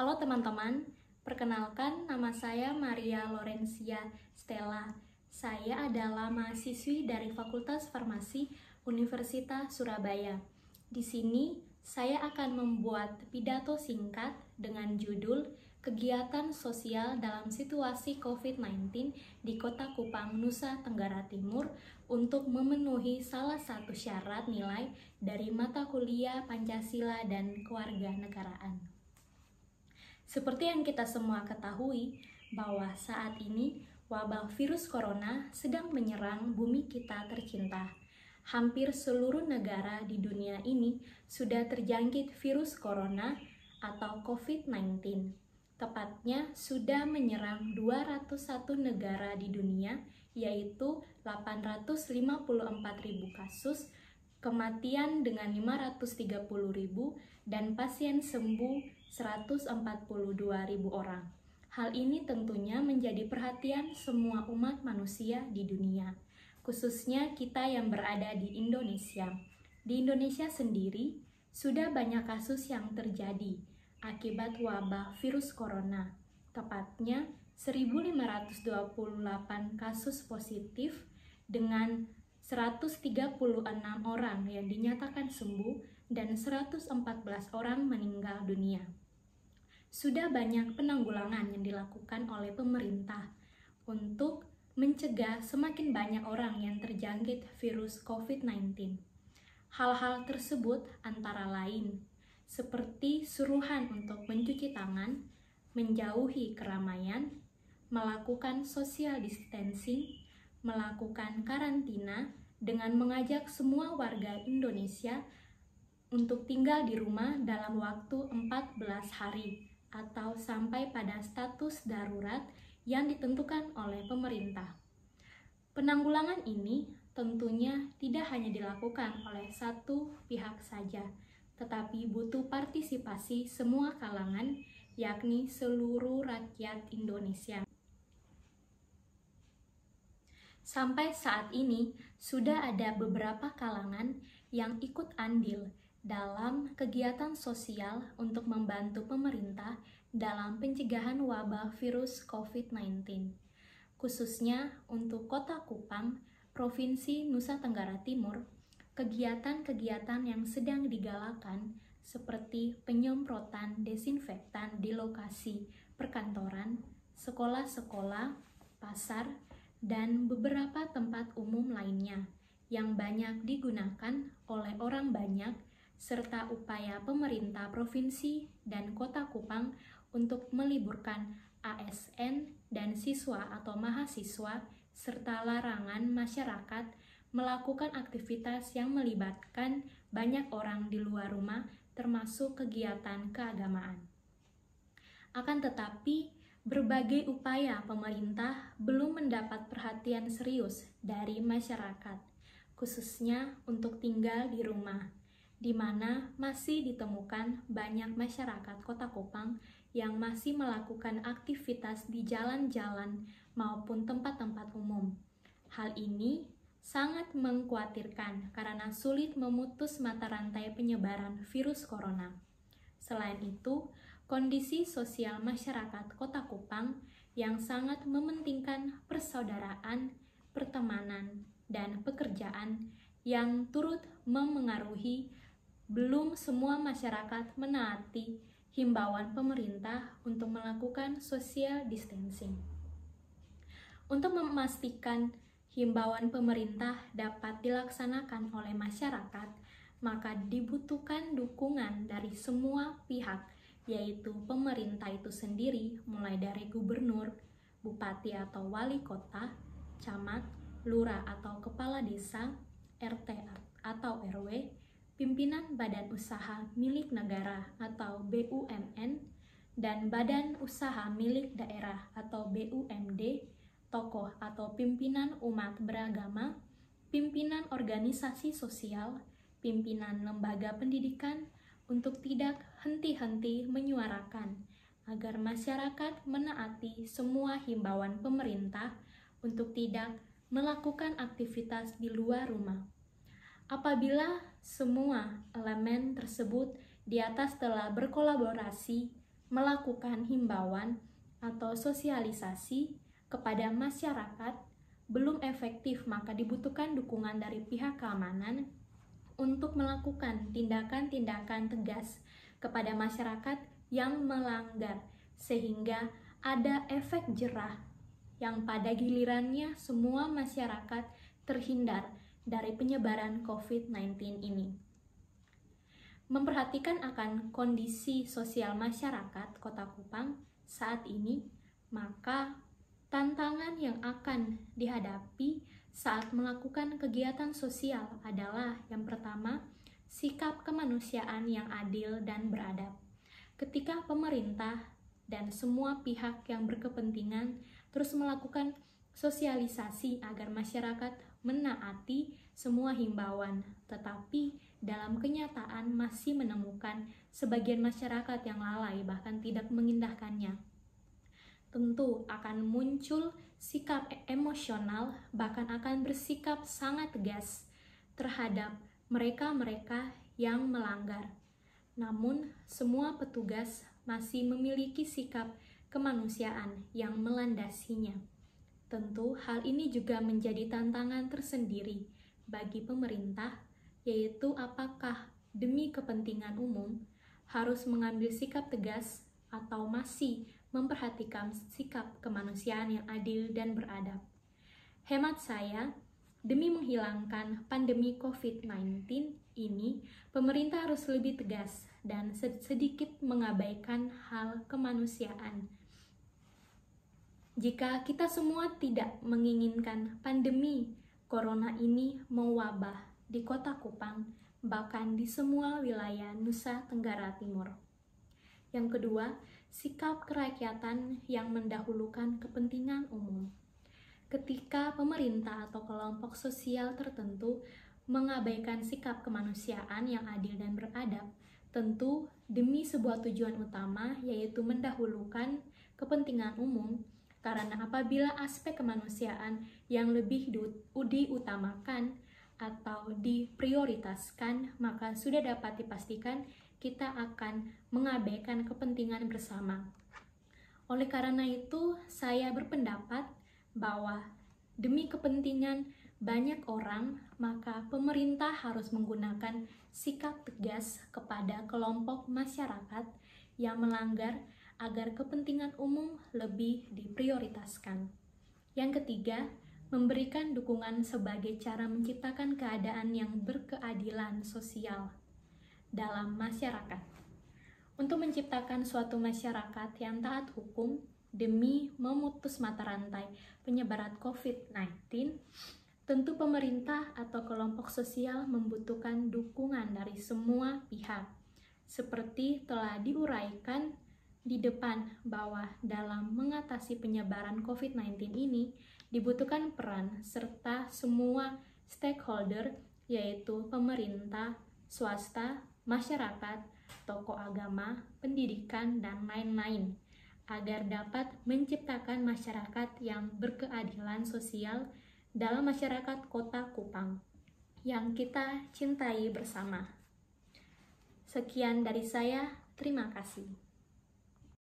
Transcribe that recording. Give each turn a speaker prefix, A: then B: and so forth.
A: Halo teman-teman, perkenalkan nama saya Maria Lorencia Stella. Saya adalah mahasiswi dari Fakultas Farmasi Universitas Surabaya. Di sini saya akan membuat pidato singkat dengan judul Kegiatan Sosial dalam Situasi COVID-19 di Kota Kupang, Nusa Tenggara Timur untuk memenuhi salah satu syarat nilai dari mata kuliah Pancasila dan Kewarganegaraan. Seperti yang kita semua ketahui bahwa saat ini wabah virus corona sedang menyerang bumi kita tercinta. Hampir seluruh negara di dunia ini sudah terjangkit virus corona atau COVID-19. Tepatnya sudah menyerang 201 negara di dunia, yaitu 854.000 kasus, kematian dengan 530.000, dan pasien sembuh 142.000 orang. Hal ini tentunya menjadi perhatian semua umat manusia di dunia, khususnya kita yang berada di Indonesia. Di Indonesia sendiri, sudah banyak kasus yang terjadi akibat wabah virus corona, tepatnya 1.528 kasus positif dengan 136 orang yang dinyatakan sembuh dan 114 orang meninggal dunia. Sudah banyak penanggulangan yang dilakukan oleh pemerintah untuk mencegah semakin banyak orang yang terjangkit virus COVID-19. Hal-hal tersebut antara lain seperti suruhan untuk mencuci tangan, menjauhi keramaian, melakukan social distancing, melakukan karantina dengan mengajak semua warga Indonesia untuk tinggal di rumah dalam waktu 14 hari atau sampai pada status darurat yang ditentukan oleh pemerintah. Penanggulangan ini tentunya tidak hanya dilakukan oleh satu pihak saja, tetapi butuh partisipasi semua kalangan, yakni seluruh rakyat Indonesia. Sampai saat ini, sudah ada beberapa kalangan yang ikut andil dalam kegiatan sosial untuk membantu pemerintah dalam pencegahan wabah virus COVID-19. Khususnya untuk Kota Kupang, Provinsi Nusa Tenggara Timur, kegiatan-kegiatan yang sedang digalakan seperti penyemprotan desinfektan di lokasi perkantoran, sekolah-sekolah, pasar, dan beberapa tempat umum lainnya yang banyak digunakan oleh orang banyak, serta upaya pemerintah provinsi dan Kota Kupang untuk meliburkan ASN dan siswa atau mahasiswa, serta larangan masyarakat melakukan aktivitas yang melibatkan banyak orang di luar rumah, termasuk kegiatan keagamaan. Akan tetapi, berbagai upaya pemerintah belum mendapat perhatian serius dari masyarakat, khususnya untuk tinggal di rumah, di mana masih ditemukan banyak masyarakat Kota Kupang yang masih melakukan aktivitas di jalan-jalan maupun tempat-tempat umum. Hal ini sangat mengkhawatirkan karena sulit memutus mata rantai penyebaran virus corona. Selain itu, kondisi sosial masyarakat Kota Kupang yang sangat mementingkan persaudaraan, pertemanan, dan pekerjaan yang turut memengaruhi belum semua masyarakat menaati himbauan pemerintah untuk melakukan social distancing. Untuk memastikan himbauan pemerintah dapat dilaksanakan oleh masyarakat, maka dibutuhkan dukungan dari semua pihak, yaitu pemerintah itu sendiri, mulai dari gubernur, bupati atau wali kota, camat, lurah atau kepala desa, RT atau RW, pimpinan badan usaha milik negara atau BUMN, dan badan usaha milik daerah atau BUMD, tokoh atau pimpinan umat beragama, pimpinan organisasi sosial, pimpinan lembaga pendidikan untuk tidak henti-henti menyuarakan agar masyarakat menaati semua himbauan pemerintah untuk tidak melakukan aktivitas di luar rumah. Apabila semua elemen tersebut di atas telah berkolaborasi, melakukan himbauan atau sosialisasi kepada masyarakat belum efektif, maka dibutuhkan dukungan dari pihak keamanan untuk melakukan tindakan-tindakan tegas kepada masyarakat yang melanggar, sehingga ada efek jerah yang pada gilirannya semua masyarakat terhindar dari penyebaran COVID-19 ini. Memperhatikan akan kondisi sosial masyarakat Kota Kupang saat ini, maka tantangan yang akan dihadapi saat melakukan kegiatan sosial adalah yang pertama, sikap kemanusiaan yang adil dan beradab. Ketika pemerintah dan semua pihak yang berkepentingan terus melakukan sosialisasi agar masyarakat menaati semua himbauan, tetapi dalam kenyataan masih menemukan sebagian masyarakat yang lalai bahkan tidak mengindahkannya. Tentu akan muncul sikap emosional, bahkan akan bersikap sangat tegas terhadap mereka-mereka yang melanggar. Namun, semua petugas masih memiliki sikap kemanusiaan yang melandasinya. Tentu, hal ini juga menjadi tantangan tersendiri bagi pemerintah, yaitu apakah demi kepentingan umum harus mengambil sikap tegas atau masih memperhatikan sikap kemanusiaan yang adil dan beradab. Hemat saya, demi menghilangkan pandemi COVID-19 ini, pemerintah harus lebih tegas dan sedikit mengabaikan hal kemanusiaan. Jika kita semua tidak menginginkan pandemi corona ini mewabah di Kota Kupang, bahkan di semua wilayah Nusa Tenggara Timur. Yang kedua, sikap kerakyatan yang mendahulukan kepentingan umum. Ketika pemerintah atau kelompok sosial tertentu mengabaikan sikap kemanusiaan yang adil dan beradab, tentu demi sebuah tujuan utama, yaitu mendahulukan kepentingan umum, karena apabila aspek kemanusiaan yang lebih diutamakan atau diprioritaskan, maka sudah dapat dipastikan kita akan mengabaikan kepentingan bersama. Oleh karena itu, saya berpendapat bahwa demi kepentingan banyak orang, maka pemerintah harus menggunakan sikap tegas kepada kelompok masyarakat yang melanggar agar kepentingan umum lebih diprioritaskan. Yang ketiga, memberikan dukungan sebagai cara menciptakan keadaan yang berkeadilan sosial dalam masyarakat. Untuk menciptakan suatu masyarakat yang taat hukum demi memutus mata rantai penyebaran COVID-19, tentu pemerintah atau kelompok sosial membutuhkan dukungan dari semua pihak. Seperti telah diuraikan di depan bahwa dalam mengatasi penyebaran COVID-19 ini dibutuhkan peran serta semua stakeholder, yaitu pemerintah, swasta, masyarakat, tokoh agama, pendidikan, dan lain-lain, agar dapat menciptakan masyarakat yang berkeadilan sosial dalam masyarakat Kota Kupang yang kita cintai bersama. Sekian dari saya, terima kasih.